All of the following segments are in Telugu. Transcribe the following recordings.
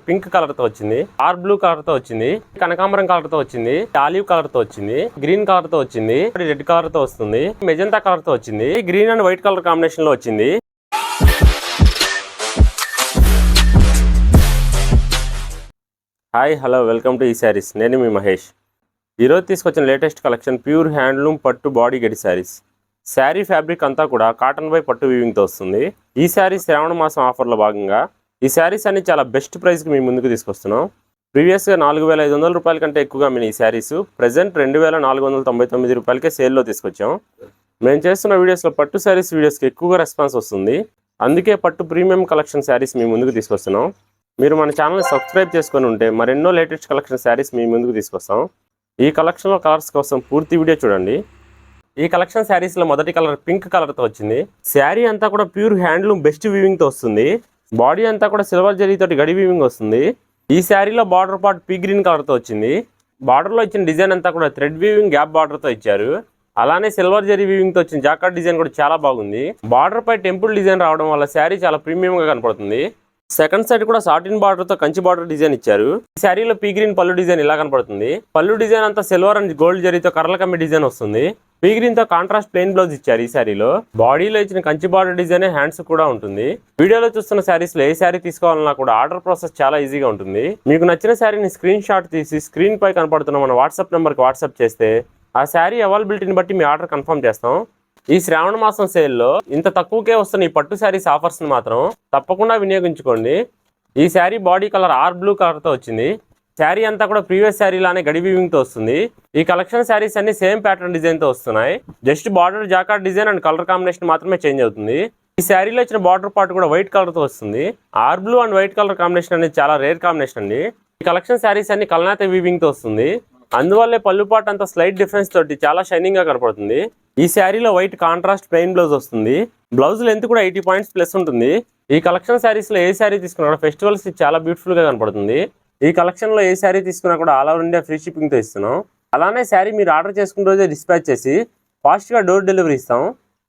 పింక్ కలర్ తో వచ్చింది, ఆర్ బ్లూ కలర్ తో వచ్చింది, కనకాంబరం కలర్ తో వచ్చింది, ఆలివ్ కలర్ తో వచ్చింది, గ్రీన్ కలర్ తో వచ్చింది, రెడ్ కలర్ తో వస్తుంది, మెజంతా కలర్ తో వచ్చింది, green and white colour combination లో వచ్చింది. హాయ్ హలో వెల్కమ్ టు ఈ శారీస్. నేను మీ మహేష్. ఈరోజు తీసుకొచ్చిన లేటెస్ట్ కలెక్షన్ ప్యూర్ హ్యాండ్లూమ్ పట్టు బాడీ గడి శారీస్. శారీ ఫ్యాబ్రిక్ అంతా కూడా కాటన్ బై పట్టు వీవింగ్తో వస్తుంది. ఈ శారీ శ్రావణ మాసం ఆఫర్లో భాగంగా ఈ శారీస్ అన్ని చాలా బెస్ట్ ప్రైస్కి మీ ముందుకు తీసుకొస్తున్నాం. ప్రీవియస్గా 4,500 రూపాయల కంటే ఎక్కువగా మేము ఈ శారీస్ ప్రజెంట్ 2,499 రూపాయలకే సేల్లో తీసుకొచ్చాం. మేము చేస్తున్న వీడియోస్లో పట్టు శారీస్ వీడియోస్కి ఎక్కువగా రెస్పాన్స్ వస్తుంది. అందుకే పట్టు ప్రీమియం కలెక్షన్ శారీస్ మీ ముందుకు తీసుకొస్తున్నాం. మీరు మన ఛానల్ని సబ్స్క్రైబ్ చేసుకొని ఉంటే మరెన్నో లేటెస్ట్ కలెక్షన్ శారీస్ మీ ముందుకు తీసుకొస్తాం. ఈ కలెక్షన్లో కలర్స్ కోసం పూర్తి వీడియో చూడండి. ఈ కలెక్షన్ శారీస్లో మొదటి కలర్ పింక్ కలర్తో వచ్చింది. శారీ అంతా కూడా ప్యూర్ హ్యాండ్లూమ్ బెస్ట్ వీవింగ్తో వస్తుంది. బాడీ అంతా కూడా సిల్వర్ జరీతోటి గడి వీవింగ్ వస్తుంది. ఈ శారీలో బార్డర్ పార్ట్ పీ గ్రీన్ కలర్తో వచ్చింది. బార్డర్లో ఇచ్చిన డిజైన్ అంతా కూడా థ్రెడ్ వీవింగ్ గ్యాప్ బార్డర్తో ఇచ్చారు. అలానే సిల్వర్ జరీ వీవింగ్తో వచ్చిన జాకెట్ డిజైన్ కూడా చాలా బాగుంది. బార్డర్ పై టెంపుల్ డిజైన్ రావడం వల్ల శారీ చాలా ప్రీమియంగా కనపడుతుంది. సెకండ్ సైడ్ కూడా సాటిన్ బార్డర్ తో కంచి బార్డర్ డిజైన్ ఇచ్చారు. ఈ శారీలో పీ గ్రీన్ పళ్ళు డిజైన్ ఇలా కనపడుతుంది. పళ్ళు డిజైన్ అంతా సిల్వర్ అండ్ గోల్డ్ జరీతో కర్రల కమ్మి డిజైన్ వస్తుంది. పీ గ్రీన్ తో కాంట్రాస్ట్ ప్లెయిన్ బ్లౌజ్ ఇచ్చారు. ఈ శారీలో బాడీలో ఇచ్చిన కంచి బార్డర్ డిజైన్ హ్యాండ్స్ కూడా ఉంటుంది. వీడియోలో చూస్తున్న శారీస్ లో ఏ శారీ తీసుకోవాలన్నా కూడా ఆర్డర్ ప్రాసెస్ చాలా ఈజీగా ఉంటుంది. మీకు నచ్చిన శారీని స్క్రీన్ షాట్ తీసి స్క్రీన్ పై కనపడుతున్న మన వాట్సాప్ నెంబర్కి వాట్సాప్ చేస్తే ఆ శారీ అవైలబిలిటీని బట్టి మీ ఆర్డర్ కన్ఫర్మ్ చేస్తాం. ఈ శ్రావణ మాసం సేల్లో ఇంత తక్కువకే వస్తున్న ఈ పట్టు శారీస్ ఆఫర్స్ మాత్రం తప్పకుండా వినియోగించుకోండి. ఈ sari body colour R blue కలర్తో వచ్చింది. శారీ అంతా కూడా ప్రీవియస్ శారీ లానే గడి వీవింగ్తో వస్తుంది. ఈ కలెక్షన్ శారీస్ అన్ని సేమ్ ప్యాటర్న్ డిజైన్తో వస్తున్నాయి. Just border jacket design and colour combination మాత్రమే చేంజ్ అవుతుంది. ఈ శారీలో ఇచ్చిన బార్డర్ పార్ట్ కూడా వైట్ కలర్తో వస్తుంది. R blue and white colour combination అనేది చాలా రేర్ కాంబినేషన్ అండి. ఈ కలెక్షన్ శారీస్ అన్ని కల్నాత వీవింగ్తో వస్తుంది. అందువల్లే పళ్ళు పార్ట్ అంతా స్లైట్ డిఫరెన్స్ తోటి చాలా షైనింగ్ గా కనపడుతుంది. ఈ శారీలో వైట్ కాంట్రాస్ట్ ప్లెయిన్ బ్లౌజ్ వస్తుంది. బ్లౌజ్ లెంత్ కూడా 80 పాయింట్స్ ప్లస్ ఉంటుంది. ఈ కలెక్షన్ శారీస్ లో ఏ శారీ తీసుకున్నా కూడా ఫెస్టివల్స్ చాలా బ్యూటిఫుల్ గా కనపడుతుంది. ఈ కలెక్షన్ లో ఏ శారీ తీసుకున్నా కూడా all over India free shipping తో ఇస్తున్నాం. అలానే శారీ మీరు ఆర్డర్ చేసుకున్న రోజే డిస్పాచ్ చేసి ఫాస్ట్ గా డోర్ డెలివరీ ఇస్తాం.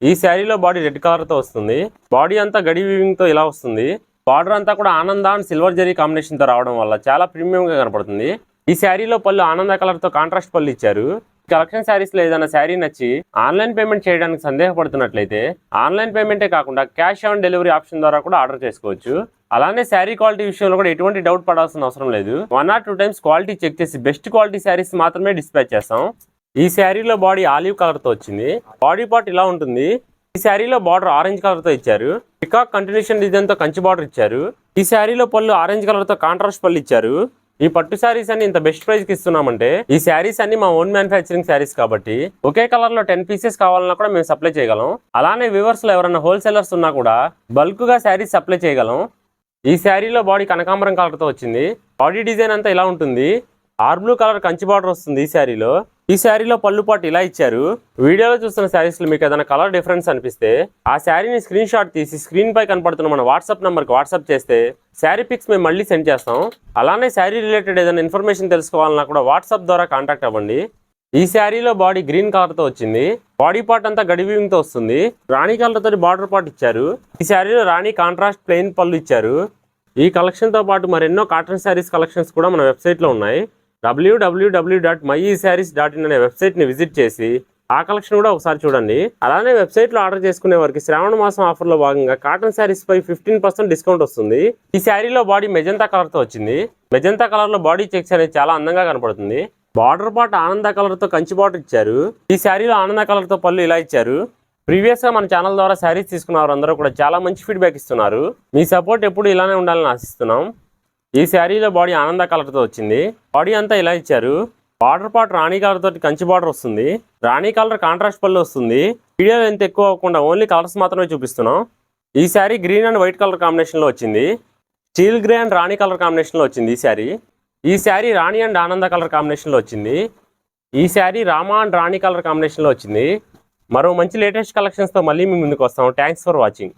ఈ శారీలో బాడీ రెడ్ కలర్ తో వస్తుంది. బాడీ అంతా గడి వీవింగ్ తో ఇలా వస్తుంది. బార్డర్ అంతా కూడా ఆనంద అండ్ సిల్వర్ జరీ కాంబినేషన్ తో రావడం వల్ల చాలా ప్రీమియం గా కనపడుతుంది. ఈ శారీలో పళ్ళు ఆనంద కలర్ తో కాంట్రాస్ట్ పళ్ళు ఇచ్చారు. కలెక్షన్ శారీస్ లో ఏదైనా శారీ నచ్చి ఆన్లైన్ పేమెంట్ చేయడానికి సందేహపడుతున్నట్లయితే ఆన్లైన్ పేమెంటే కాకుండా క్యాష్ ఆన్ డెలివరీ ఆప్షన్ ద్వారా కూడా ఆర్డర్ చేసుకోవచ్చు. అలానే శారీ క్వాలిటీ విషయంలో కూడా ఎటువంటి డౌట్ పడాల్సిన అవసరం లేదు. 1 or 2 times క్వాలిటీ చెక్ చేసి బెస్ట్ క్వాలిటీ శారీస్ మాత్రమే డిస్పాచ్ చేస్తాం. ఈ శారీలో బాడీ ఆలివ్ కలర్ తో వచ్చింది. బాడీ పార్ట్ ఇలా ఉంటుంది. ఈ శారీలో బార్డర్ ఆరెంజ్ కలర్ తో ఇచ్చారు. పికాక్ కంటిన్యూషన్ డిజైన్ తో కంచి బార్డర్ ఇచ్చారు. ఈ శారీలో పళ్ళు ఆరెంజ్ కలర్ తో కాంట్రాస్ట్ పళ్ళు ఇచ్చారు. ఈ పట్టు శారీస్ అన్ని ఇంత బెస్ట్ ప్రైస్ కి ఇస్తున్నామంటే ఈ శారీస్ అన్ని మా ఓన్ మ్యానుఫ్యాక్చరింగ్ శారీస్ కాబట్టి ఒకే కలర్ లో 10 పీసెస్ కావాలన్నా కూడా మేము సప్లై చేయగలం. అలానే వ్యూవర్స్ లో ఎవరైనా హోల్సేలర్స్ ఉన్నా కూడా బల్క్ గా శారీస్ సప్లై చేయగలం. ఈ శారీలో బాడీ కనకాంబరం కలర్ తో వచ్చింది. బాడీ డిజైన్ అంతా ఇలా ఉంటుంది. R blue colour Kanchi border వస్తుంది. ఈ శారీలో పళ్ళు పాటు ఇలా ఇచ్చారు. వీడియోలో చూస్తున్న శారీస్ లో మీకు ఏదైనా కలర్ డిఫరెన్స్ అనిపిస్తే ఆ శారీని స్క్రీన్ షాట్ తీసి స్క్రీన్ పై కనపడుతున్న మన వాట్సాప్ నెంబర్కి వాట్సాప్ చేస్తే శారీ పిక్స్ మేము మళ్ళీ సెండ్ చేస్తాం. అలానే శారీ రిలేటెడ్ ఏదైనా ఇన్ఫర్మేషన్ తెలుసుకోవాలన్నా కూడా వాట్సాప్ ద్వారా కాంటాక్ట్ అవ్వండి. ఈ శారీలో బాడీ గ్రీన్ కలర్ తో వచ్చింది. బాడీ పార్ట్ అంతా గడి వీవింగ్ తో వస్తుంది. రాణి కలర్ తోటి బార్డర్ పార్ట్ ఇచ్చారు. ఈ శారీలో రాణి కాంట్రాస్ట్ ప్లెయిన్ పళ్ళు ఇచ్చారు. ఈ కలెక్షన్ తో పాటు మరెన్నో కాటన్ శారీస్ కలెక్షన్స్ కూడా మన వెబ్సైట్ లో ఉన్నాయి. www.myisarees.in అనే వెబ్సైట్ ని విజిట్ చేసి ఆ కలెక్షన్ కూడా ఒకసారి చూడండి. అలానే వెబ్సైట్ లో ఆర్డర్ చేసుకునే వారికి శ్రావణ మాసం ఆఫర్ లో భాగంగా కాటన్ శారీస్ పై 15% డిస్కౌంట్ వస్తుంది. ఈ శారీలో బాడీ మెజంతా కలర్ తో వచ్చింది. మెజంతా కలర్ లో బాడీ చెక్స్ అనేది చాలా అందంగా కనపడుతుంది. బార్డర్ పార్ట్ ఆనంద కలర్ తో కంచి బార్డర్ ఇచ్చారు. ఈ శారీలో ఆనంద కలర్ తో పళ్ళు ఇలా ఇచ్చారు. ప్రీవియస్ గా మన ఛానల్ ద్వారా శారీస్ తీసుకున్న వారందరూ కూడా చాలా మంచి ఫీడ్బ్యాక్ ఇస్తున్నారు. మీ సపోర్ట్ ఎప్పుడు ఇలానే ఉండాలని ఆశిస్తున్నాం. ఈ శారీలో బాడీ ఆనంద కలర్ తో వచ్చింది. బాడీ అంతా ఇలా ఇచ్చారు. బార్డర్ పార్ట్ రాణి కలర్ తోటి కంచి బార్డర్ వస్తుంది. రాణి కలర్ కాంట్రాస్ట్ పళ్ళు వస్తుంది. వీడియో ఎంత ఎక్కువ అవ్వకుండా ఓన్లీ కలర్స్ మాత్రమే చూపిస్తున్నాం. ఈ sari green and white colour combination లో వచ్చింది. Steel grey and Rani colour combination లో వచ్చింది. ఈ శారీ రాణి అండ్ ఆనంద కలర్ కాంబినేషన్ లో వచ్చింది. ఈ sari Rama and Rani colour combination లో వచ్చింది. మరో మంచి లేటెస్ట్ కలెక్షన్స్ తో మళ్ళీ మీ ముందుకు వస్తాం. Thanks for watching.